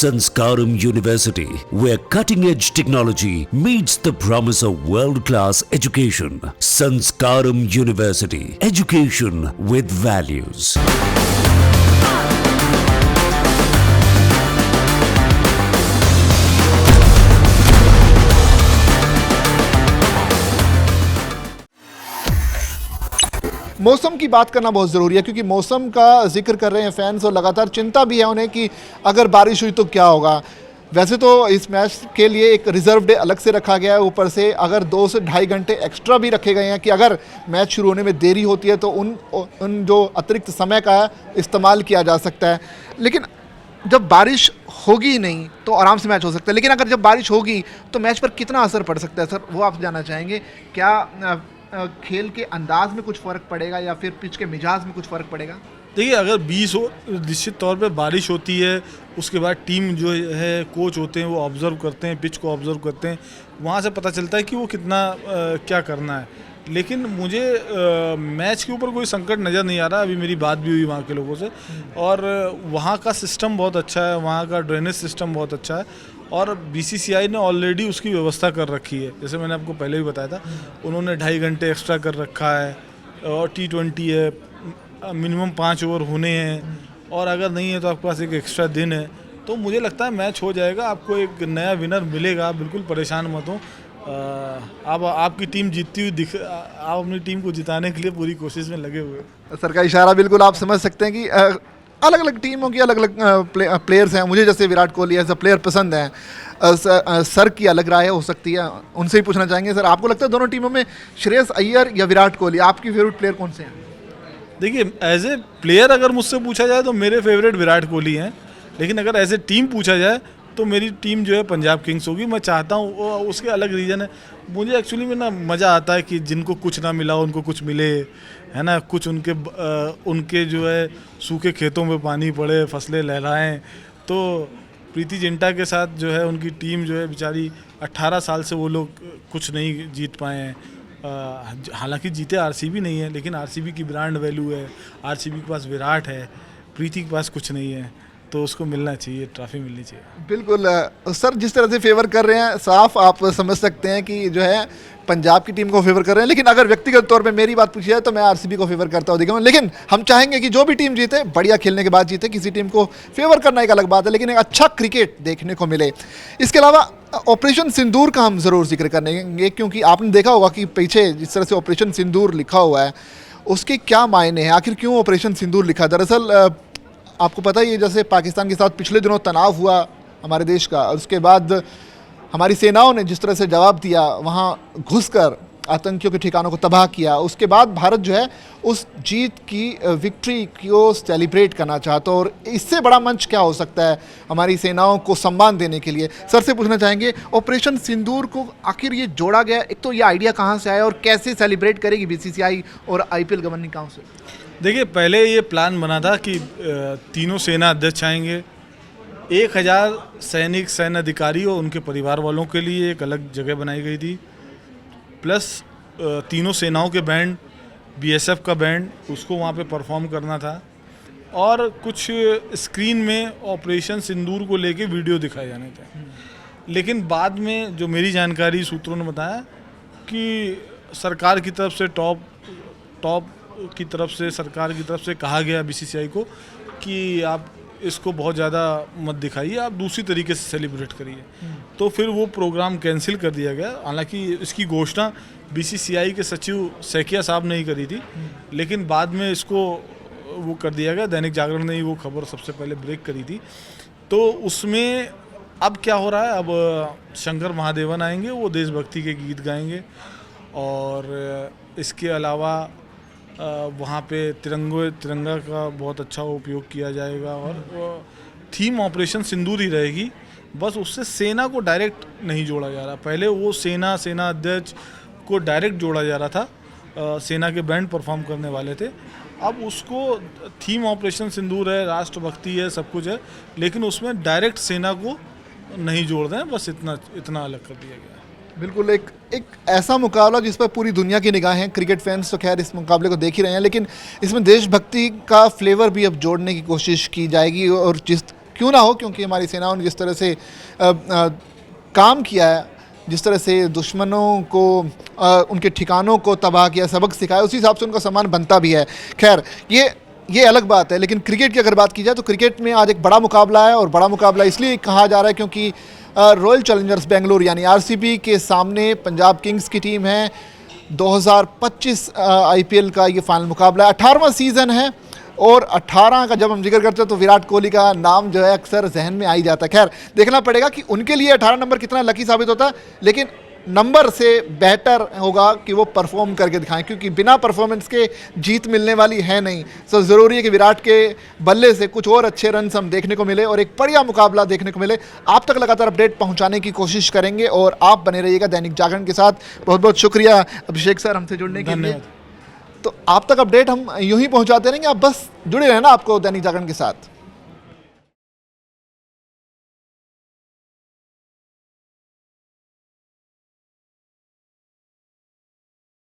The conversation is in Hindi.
Sanskaram University, where cutting-edge technology meets the promise of world-class education. Sanskaram University, education with values. मौसम की बात करना बहुत ज़रूरी है, क्योंकि मौसम का जिक्र कर रहे हैं फैंस और लगातार चिंता भी है उन्हें कि अगर बारिश हुई तो क्या होगा। वैसे तो इस मैच के लिए एक रिज़र्व डे अलग से रखा गया है, ऊपर से अगर 2 से ढाई घंटे एक्स्ट्रा भी रखे गए हैं कि अगर मैच शुरू होने में देरी होती है तो उन जो अतिरिक्त समय का इस्तेमाल किया जा सकता है। लेकिन जब बारिश होगी नहीं तो आराम से मैच हो सकता है, लेकिन अगर जब बारिश होगी तो मैच पर कितना असर पड़ सकता है सर, वो आप जानना चाहेंगे। क्या खेल के अंदाज में कुछ फ़र्क पड़ेगा या फिर पिच के मिजाज में कुछ फ़र्क पड़ेगा? देखिए, अगर 20 हो, निश्चित तौर पे बारिश होती है, उसके बाद टीम जो है कोच होते हैं वो ऑब्ज़र्व करते हैं, पिच को ऑब्ज़र्व करते हैं, वहाँ से पता चलता है कि वो कितना क्या करना है। लेकिन मुझे मैच के ऊपर कोई संकट नज़र नहीं आ रहा। अभी मेरी बात भी हुई वहाँ के लोगों से, और वहाँ का सिस्टम बहुत अच्छा है, वहाँ का ड्रेनेज सिस्टम बहुत अच्छा है, और बीसीसीआई ने ऑलरेडी उसकी व्यवस्था कर रखी है। जैसे मैंने आपको पहले भी बताया था, उन्होंने 2.5 घंटे एक्स्ट्रा कर रखा है, और T20 है, मिनिमम 5 ओवर होने हैं, और अगर नहीं है तो आपके पास एक एक्स्ट्रा दिन है। तो मुझे लगता है मैच हो जाएगा, आपको एक नया विनर मिलेगा, बिल्कुल परेशान मत हो। अब आपकी टीम जीतती हुई आप अपनी टीम को जिताने के लिए पूरी कोशिश में लगे हुए। सर का इशारा बिल्कुल आप समझ सकते हैं कि अलग अलग टीमों की अलग अलग प्लेयर्स हैं। मुझे जैसे Virat Kohli as a player पसंद हैं, सर की अलग राय हो सकती है, उनसे ही पूछना चाहेंगे। सर, आपको लगता है दोनों टीमों में श्रेयस अय्यर या विराट कोहली, आपकी फेवरेट प्लेयर कौन से हैं? देखिए, एज ए प्लेयर अगर मुझसे पूछा जाए तो मेरे फेवरेट विराट कोहली हैं, लेकिन अगर एज ए टीम पूछा जाए तो मेरी टीम जो है पंजाब किंग्स होगी। मैं चाहता हूँ, उसके अलग रीज़न है। मुझे एक्चुअली में ना मज़ा आता है कि जिनको कुछ ना मिला उनको कुछ मिले, है ना, कुछ उनके जो है सूखे खेतों में पानी पड़े, फसलें लहराएं। तो प्रीति जिंटा के साथ जो है उनकी टीम जो है बेचारी 18 साल से वो लोग कुछ नहीं जीत पाए हैं। हालांकि जीते आरसीबी नहीं है, लेकिन आरसीबी की ब्रांड वैल्यू है, आरसीबी के पास विराट है, प्रीति के पास कुछ नहीं है, तो उसको मिलना चाहिए, ट्रॉफी मिलनी चाहिए। बिल्कुल सर, जिस तरह से फेवर कर रहे हैं, साफ आप समझ सकते हैं कि जो है पंजाब की टीम को फेवर कर रहे हैं। लेकिन अगर व्यक्तिगत तौर पे मेरी बात पूछी जाए तो मैं आरसीबी को फेवर करता हूँ, देखिए। लेकिन हम चाहेंगे कि जो भी टीम जीते, बढ़िया खेलने के बाद जीते। किसी टीम को फेवर करना एक अलग बात है, लेकिन एक अच्छा क्रिकेट देखने को मिले। इसके अलावा ऑपरेशन सिंदूर का हम ज़रूर जिक्र करेंगे, क्योंकि आपने देखा होगा कि पीछे जिस तरह से ऑपरेशन सिंदूर लिखा हुआ है, उसके क्या मायने हैं, आखिर क्यों ऑपरेशन सिंदूर लिखा। दरअसल आपको पता ही है, जैसे पाकिस्तान के साथ पिछले दिनों तनाव हुआ हमारे देश का, और उसके बाद हमारी सेनाओं ने जिस तरह से जवाब दिया, वहाँ घुसकर आतंकियों के ठिकानों को तबाह किया, उसके बाद भारत जो है उस जीत की विक्ट्री को सेलिब्रेट करना चाहता है। और इससे बड़ा मंच क्या हो सकता है हमारी सेनाओं को सम्मान देने के लिए। सर से पूछना चाहेंगे, ऑपरेशन सिंदूर को आखिर ये जोड़ा गया, एक तो ये आइडिया कहाँ से आया और कैसे सेलिब्रेट करेगी बीसीसीआई और आईपीएल गवर्निंग काउंसिल? देखिए, पहले ये प्लान बना था कि तीनों सेना अध्यक्ष आएंगे, 1000 सैनिक, सैन्य अधिकारी और उनके परिवार वालों के लिए एक अलग जगह बनाई गई थी, प्लस तीनों सेनाओं के बैंड, बीएसएफ का बैंड, उसको वहाँ पे परफॉर्म करना था, और कुछ स्क्रीन में ऑपरेशन सिंदूर को लेके वीडियो दिखाए जाने थे। लेकिन बाद में जो मेरी जानकारी सूत्रों ने बताया कि सरकार की तरफ से सरकार की तरफ से कहा गया बीसीसीआई को कि आप इसको बहुत ज़्यादा मत दिखाइए, आप दूसरी तरीके से सेलिब्रेट करिए। तो फिर वो प्रोग्राम कैंसिल कर दिया गया। हालांकि इसकी घोषणा बीसीसीआई के सचिव सैकिया साहब ने ही करी थी, लेकिन बाद में इसको वो कर दिया गया। दैनिक जागरण ने ही वो खबर सबसे पहले ब्रेक करी थी। तो उसमें अब क्या हो रहा है, अब शंकर महादेवन आएंगे, वो देशभक्ति के गीत गाएंगे, और इसके अलावा वहाँ पे तिरंगा का बहुत अच्छा उपयोग किया जाएगा, और थीम ऑपरेशन सिंदूर ही रहेगी। बस उससे सेना को डायरेक्ट नहीं जोड़ा जा रहा। पहले वो सेना अध्यक्ष को डायरेक्ट जोड़ा जा रहा था, सेना के बैंड परफॉर्म करने वाले थे। अब उसको थीम ऑपरेशन सिंदूर है, राष्ट्रभक्ति है, सब कुछ है, लेकिन उसमें डायरेक्ट सेना को नहीं जोड़ रहे हैं, बस इतना अलग कर दिया गया। बिल्कुल एक ऐसा मुकाबला जिस पर पूरी दुनिया की निगाहें, क्रिकेट फैंस तो खैर इस मुकाबले को देख ही रहे हैं, लेकिन इसमें देशभक्ति का फ्लेवर भी अब जोड़ने की कोशिश की जाएगी। और क्यों ना हो, क्योंकि हमारी सेनाओं ने जिस तरह से काम किया है, जिस तरह से दुश्मनों को उनके ठिकानों को तबाह किया, सबक सिखाया, उसी हिसाब से उनका सम्मान बनता भी है। खैर ये अलग बात है। लेकिन क्रिकेट की अगर बात की जाए तो क्रिकेट में आज एक बड़ा मुकाबला है, और बड़ा मुकाबला इसलिए कहा जा रहा है क्योंकि रॉयल चैलेंजर्स बेंगलुरु यानी आरसीबी के सामने पंजाब किंग्स की टीम है। 2025 आईपीएल का ये फाइनल मुकाबला है, 18वां सीज़न है, और 18 का जब हम जिक्र करते हैं तो विराट कोहली का नाम जो है अक्सर जहन में आ ही जाता है। खैर देखना पड़ेगा कि उनके लिए 18 नंबर कितना लकी साबित होता है, लेकिन नंबर से बेहतर होगा कि वो परफॉर्म करके दिखाएं, क्योंकि बिना परफॉर्मेंस के जीत मिलने वाली है नहीं। सो ज़रूरी है कि विराट के बल्ले से कुछ और अच्छे रन्स हम देखने को मिले और एक बढ़िया मुकाबला देखने को मिले। आप तक लगातार अपडेट पहुंचाने की कोशिश करेंगे और आप बने रहिएगा दैनिक जागरण के साथ। बहुत बहुत शुक्रिया अभिषेक सर हमसे जुड़ने के लिए। तो आप तक अपडेट हम यूं ही पहुंचाते रहेंगे, आप बस जुड़े रहना आपको दैनिक जागरण के साथ।